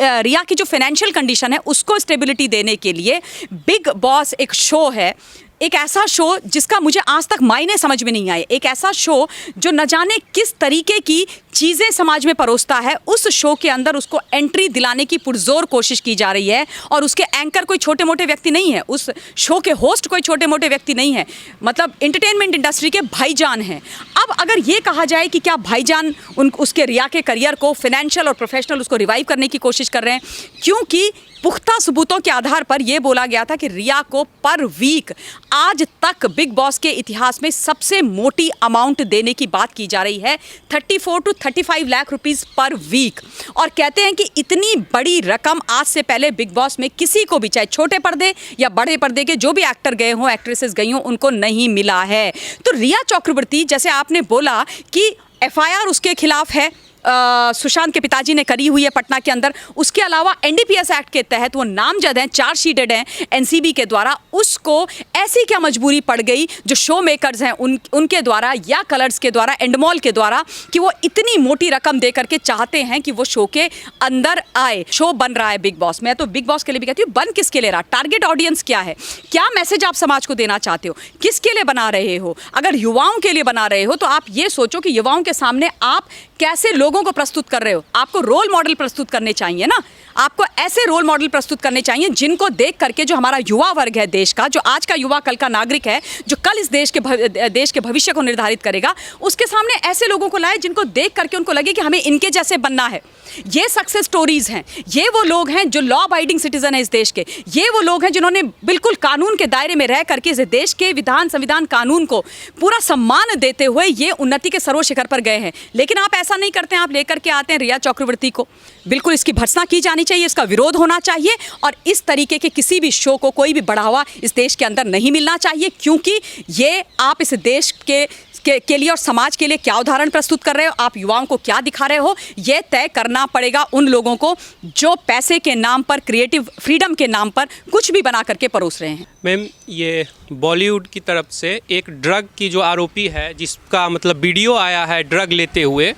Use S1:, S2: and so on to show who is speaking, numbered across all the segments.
S1: रिया की जो financial condition है उसको स्टेबिलिटी देने के लिए बिग बॉस एक शो है, एक ऐसा शो जिसका मुझे आज तक मायने समझ में नहीं आए, एक ऐसा शो जो न जाने किस तरीके की चीज़ें समाज में परोसता है। उस शो के अंदर उसको एंट्री दिलाने की पुरजोर कोशिश की जा रही है और उसके एंकर कोई छोटे मोटे व्यक्ति नहीं है, उस शो के होस्ट कोई छोटे मोटे व्यक्ति नहीं है, मतलब एंटरटेनमेंट इंडस्ट्री के भाईजान हैं। अब अगर ये कहा जाए कि क्या भाईजान उसके रिया के करियर को फाइनेंशियल और प्रोफेशनल उसको रिवाइव करने की कोशिश कर रहे हैं, क्योंकि पुख्ता सबूतों के आधार पर यह बोला गया था कि रिया को पर वीक आज तक बिग बॉस के इतिहास में सबसे मोटी अमाउंट देने की बात की जा रही है, 34 to 35 lakh rupees per week. और कहते हैं कि इतनी बड़ी रकम आज से पहले बिग बॉस में किसी को भी, चाहे छोटे पर्दे या बड़े पर्दे के जो भी एक्टर गए हों, एक्ट्रेसेस गई हों, उनको नहीं मिला है। तो रिया चक्रवर्ती, जैसे आपने बोला कि FIR उसके खिलाफ है, सुशांत के पिताजी ने करी हुई है पटना के अंदर, उसके अलावा NDPS एक्ट के तहत वो नामजद हैं, चार्जशीटेड हैं NCB के द्वारा, उसको ऐसी क्या मजबूरी पड़ गई जो शो मेकर्स हैं उनके द्वारा या कलर्स के द्वारा, एंडमॉल के द्वारा, कि वो इतनी मोटी रकम दे करके चाहते हैं कि वो शो के अंदर आए। शो बन रहा है बिग बॉस, मैं तो बिग बॉस के लिए भी कहती हूँ, बन किसके लिए रहा, टारगेट ऑडियंस क्या है, क्या मैसेज आप समाज को देना चाहते हो, किसके लिए बना रहे हो। अगर युवाओं के लिए बना रहे हो तो आप ये सोचो कि युवाओं के सामने आप कैसे लोगों को प्रस्तुत कर रहे हो। आपको रोल मॉडल प्रस्तुत करने चाहिए ना, आपको ऐसे रोल मॉडल प्रस्तुत करने चाहिए जिनको देख करके जो हमारा युवा वर्ग है देश का, जो आज का युवा कल का नागरिक है, जो कल इस देश के भविष्य को निर्धारित करेगा, उसके सामने ऐसे लोगों को लाए जिनको देख करके उनको लगे कि हमें इनके जैसे बनना है। ये सक्सेस स्टोरीज हैं, ये वो लोग हैं जो लॉ अबाइडिंग सिटीजन है इस देश के, ये वो लोग हैं जिन्होंने बिल्कुल कानून के दायरे में रह करके इस देश के विधान संविधान कानून को पूरा सम्मान देते हुए ये उन्नति के सर्वशिखर पर गए हैं। लेकिन आप ऐसा नहीं करते हैं, आप लेकर के आते हैं रिया चक्रवर्ती को। बिल्कुल इसकी भर्त्सना की जानी चाहिए, इसका विरोध होना चाहिए और इस तरीके के किसी भी शो को कोई भी बढ़ावा इस देश के अंदर नहीं मिलना चाहिए, क्योंकि ये आप इस देश के लिए और समाज के लिए क्या उदाहरण प्रस्तुत कर रहे हो, आप युवाओं को क्या दिखा रहे हो, यह तय करना पड़ेगा उन लोगों को जो पैसे के नाम पर, क्रिएटिव फ्रीडम के नाम पर कुछ भी बना करके परोस रहे हैं।
S2: मैम, ये बॉलीवुड की तरफ से एक ड्रग की जो आरोपी है, जिसका मतलब वीडियो आया है ड्रग लेते हुए,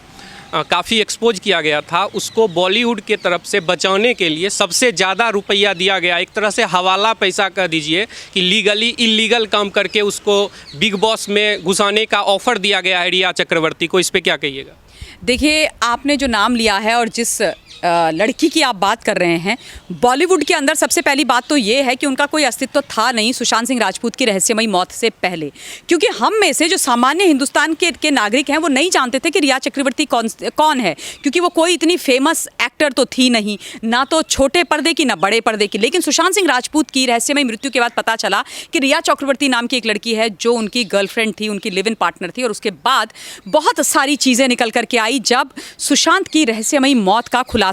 S2: काफ़ी एक्सपोज किया गया था, उसको बॉलीवुड के तरफ से बचाने के लिए सबसे ज़्यादा रुपया दिया गया। एक तरह से हवाला पैसा कह दीजिए कि लीगली इलीगल काम करके उसको बिग बॉस में घुसाने का ऑफ़र दिया गया है रिया चक्रवर्ती को। इस पर क्या कहिएगा?
S1: देखिए, आपने जो नाम लिया है और जिस लड़की की आप बात कर रहे हैं, बॉलीवुड के अंदर सबसे पहली बात तो ये है कि उनका कोई अस्तित्व था नहीं सुशांत सिंह राजपूत की रहस्यमयी मौत से पहले, क्योंकि हम में से जो सामान्य हिंदुस्तान के नागरिक हैं वो नहीं जानते थे कि रिया चक्रवर्ती कौन है, क्योंकि वो कोई इतनी फेमस एक्टर तो थी नहीं, ना तो छोटे पर्दे की ना बड़े पर्दे की। लेकिन सुशांत सिंह राजपूत की रहस्यमयी मृत्यु के बाद पता चला कि रिया चक्रवर्ती नाम की एक लड़की है जो उनकी गर्लफ्रेंड थी, उनकी लिव इन पार्टनर थी, और उसके बाद बहुत सारी चीज़ें निकल करके आई जब सुशांत की रहस्यमयी मौत का खुलासा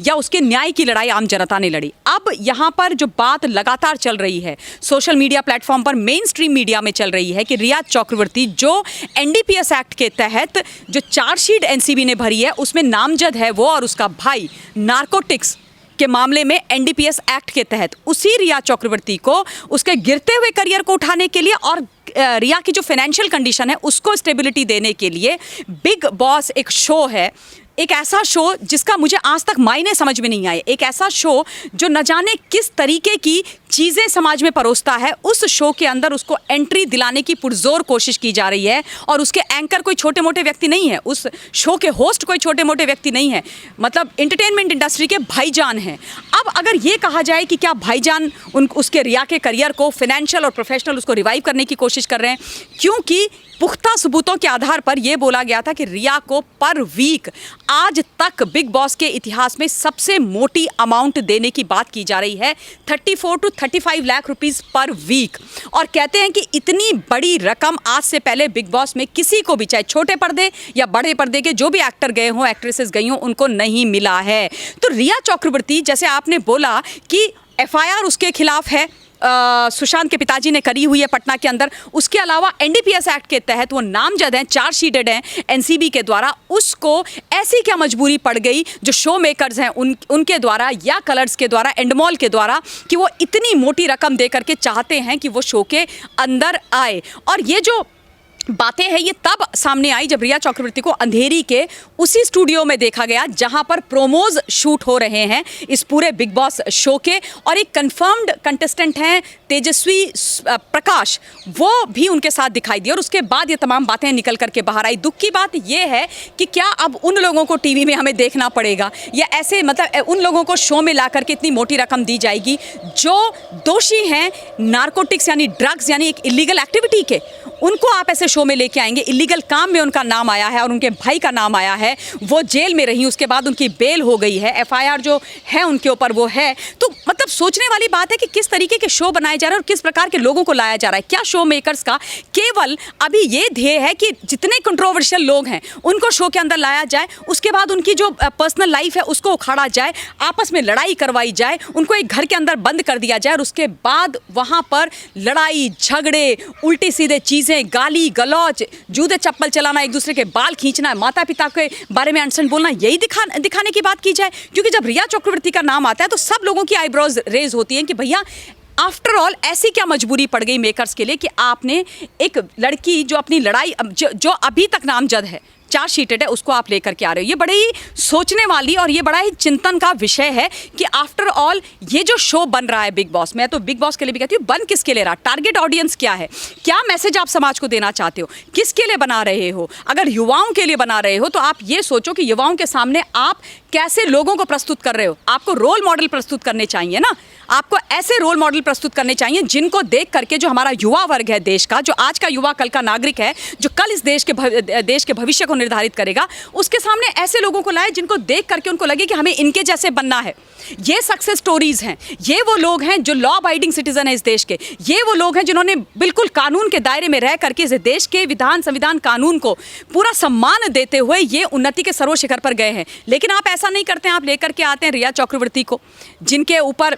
S1: या उसके न्याय की लड़ाई आम जनता ने लड़ी। अब यहाँ पर जो बात लगातार चल रही है, सोशल मीडिया प्लेटफॉर्म पर, मेन स्ट्रीम मीडिया में चल रही है कि रिया चक्रवर्ती जो NDPS एक्ट के तहत जो चार्जशीट NCB ने भरी है उसमें नामजद है वो और उसका भाई नारकोटिक्स के मामले में NDPS एक्ट के तहत उसी रिया चक्रवर्ती को उसके गिरते हुए करियर को उठाने के लिए और रिया की जो फाइनेंशियल कंडीशन है उसको स्टेबिलिटी देने के लिए बिग बॉस एक शो है, एक ऐसा शो जिसका मुझे आज तक मायने समझ में नहीं आए, एक ऐसा शो जो न जाने किस तरीके की चीज़ें समाज में परोसता है। उस शो के अंदर उसको एंट्री दिलाने की पुरजोर कोशिश की जा रही है और उसके एंकर कोई छोटे मोटे व्यक्ति नहीं है, उस शो के होस्ट कोई छोटे मोटे व्यक्ति नहीं है, मतलब एंटरटेनमेंट इंडस्ट्री के भाईजान हैं। अब अगर ये कहा जाए कि क्या भाईजान उसके रिया के करियर को फाइनेंशियल और प्रोफेशनल उसको रिवाइव करने की कोशिश कर रहे हैं, क्योंकि पुख्ता सबूतों के आधार पर यह बोला गया था कि रिया को पर वीक आज तक बिग बॉस के इतिहास में सबसे मोटी अमाउंट देने की बात की जा रही है, 34 to 35 lakh rupees per week. और कहते हैं कि इतनी बड़ी रकम आज से पहले बिग बॉस में किसी को भी, चाहे छोटे पर्दे या बड़े पर्दे के जो भी एक्टर गए हों, एक्ट्रेसेस गई हों, उनको नहीं मिला है। तो रिया चक्रवर्ती, जैसे आपने बोला कि FIR उसके खिलाफ है, सुशांत के पिताजी ने करी हुई है पटना के अंदर, उसके अलावा NDPS एक्ट के तहत वो नामजद हैं, चार्जशीटेड हैं NCB के द्वारा, उसको ऐसी क्या मजबूरी पड़ गई जो शो मेकर्स हैं उनके द्वारा या कलर्स के द्वारा, एंडमॉल के द्वारा, कि वो इतनी मोटी रकम दे करके चाहते हैं कि वो शो के अंदर आए। और ये जो बातें हैं ये तब सामने आई जब रिया चक्रवर्ती को अंधेरी के उसी स्टूडियो में देखा गया जहां पर प्रोमोज शूट हो रहे हैं इस पूरे बिग बॉस शो के, और एक कंफर्म्ड कंटेस्टेंट हैं तेजस्वी प्रकाश, वो भी उनके साथ दिखाई दिए और उसके बाद ये तमाम बातें निकल करके बाहर आई। दुख की बात ये है कि क्या अब उन लोगों को टीवी में हमें देखना पड़ेगा या ऐसे मतलब उन लोगों को शो में ला करके इतनी मोटी रकम दी जाएगी जो दोषी हैं नारकोटिक्स यानी ड्रग्स यानी एक इलीगल एक्टिविटी के, उनको आप ऐसे शो में लेके आएंगे। इलीगल काम में उनका नाम आया है और उनके भाई का नाम आया है, वो जेल में रही, उसके बाद उनकी बेल हो गई है, एफआईआर जो है उनके ऊपर वो है। तो मतलब सोचने वाली बात है कि किस तरीके के शो बनाए जा रहे हैं और किस प्रकार के लोगों को लाया जा रहा है। क्या शो मेकर्स का केवल अभी ये ध्येय है कि जितने कंट्रोवर्शियल लोग हैं उनको शो के अंदर लाया जाए, उसके बाद उनकी जो पर्सनल लाइफ है उसको उखाड़ा जाए, आपस में लड़ाई करवाई जाए, उनको एक घर के अंदर बंद कर दिया जाए और उसके बाद वहाँ पर लड़ाई झगड़े उल्टी सीधे चीज़ें, गाली गलौज, जूते चप्पल चलाना, एक दूसरे के बाल खींचना, माता पिता के बारे में अनसन बोलना, यही दिखाने की बात की जाए। क्योंकि जब रिया चक्रवर्ती का नाम आता है तो सब लोगों की आईब्रोज रेज होती हैं कि भैया आफ्टर ऑल ऐसी क्या मजबूरी पड़ गई मेकर्स के लिए कि आपने एक लड़की जो अपनी लड़ाई जो अभी तक नामजद है, चार्जशीटेड है, उसको आप लेकर के आ रहे हो। ये बड़े ही सोचने वाली और ये बड़ा ही चिंतन का विषय है कि आफ्टर ऑल ये जो शो बन रहा है बिग बॉस, मैं तो बिग बॉस के लिए भी कहती हूँ, बन किसके लिए रहा, टारगेट ऑडियंस क्या है, क्या मैसेज आप समाज को देना चाहते हो, किसके लिए बना रहे हो। अगर युवाओं के लिए बना रहे हो तो आप ये सोचो कि युवाओं के सामने आप कैसे लोगों को प्रस्तुत कर रहे हो। आपको रोल मॉडल प्रस्तुत करने चाहिए ना, आपको ऐसे रोल मॉडल प्रस्तुत करने चाहिए जिनको देख करके जो हमारा युवा वर्ग है देश का, जो आज का युवा कल का नागरिक है, जो कल इस देश के भविष्य को निर्धारित करेगा, उसके सामने ऐसे लोगों को लाए जिनको देख करके उनको लगे कि हमें इनके जैसे बनना है। ये सक्सेस स्टोरीज हैं, ये वो लोग हैं जो लॉ अबाइडिंग सिटीजन है इस देश के, ये वो लोग हैं जिन्होंने बिल्कुल कानून के दायरे में रह करके इस देश के विधान संविधान कानून को पूरा सम्मान देते हुए ये उन्नति के सर्वशिखर पर गए हैं। लेकिन आप ऐसा नहीं करते हैं, आप लेकर के आते हैं रिया चक्रवर्ती को, जिनके ऊपर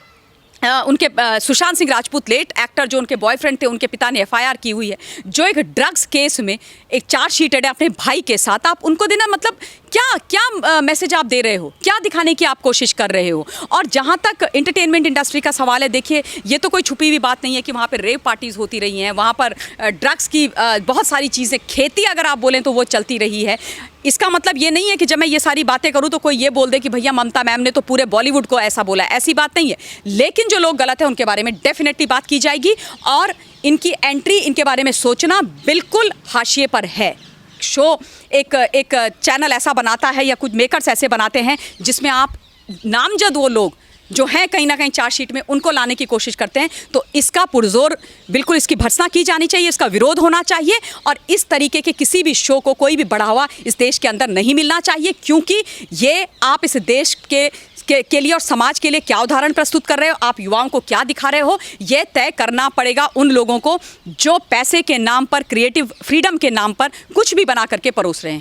S1: उनके सुशांत सिंह राजपूत लेट एक्टर जो उनके बॉयफ्रेंड थे, उनके पिता ने एफआईआर की हुई है, जो एक ड्रग्स केस में एक चार्जशीटेड है अपने भाई के साथ। आप उनको देना मतलब क्या मैसेज आप दे रहे हो, क्या दिखाने की आप कोशिश कर रहे हो। और जहाँ तक एंटरटेनमेंट इंडस्ट्री का सवाल है, देखिए ये तो कोई छुपी हुई बात नहीं है कि वहाँ पर रेव पार्टीज़ होती रही हैं, वहाँ पर ड्रग्स की बहुत सारी चीज़ें, खेती अगर आप बोलें तो वो चलती रही है। इसका मतलब ये नहीं है कि जब मैं ये सारी बातें करूं तो कोई ये बोल दे कि भैया ममता मैम ने तो पूरे बॉलीवुड को ऐसा बोला, ऐसी बात नहीं है। लेकिन जो लोग गलत हैं उनके बारे में डेफिनेटली बात की जाएगी और इनकी एंट्री, इनके बारे में सोचना बिल्कुल हाशिए पर है। शो एक चैनल ऐसा बनाता है या कुछ मेकर्स ऐसे बनाते हैं जिसमें आप नामजद वो लोग जो हैं कहीं ना कहीं चार्जशीट में उनको लाने की कोशिश करते हैं, तो इसका पुरजोर बिल्कुल इसकी भर्त्सना की जानी चाहिए, इसका विरोध होना चाहिए और इस तरीके के किसी भी शो को कोई भी बढ़ावा इस देश के अंदर नहीं मिलना चाहिए। क्योंकि ये आप इस देश के लिए और समाज के लिए क्या उदाहरण प्रस्तुत कर रहे हो, आप युवाओं को क्या दिखा रहे हो, ये तय करना पड़ेगा उन लोगों को जो पैसे के नाम पर, क्रिएटिव फ्रीडम के नाम पर कुछ भी बना करके परोस रहे हैं।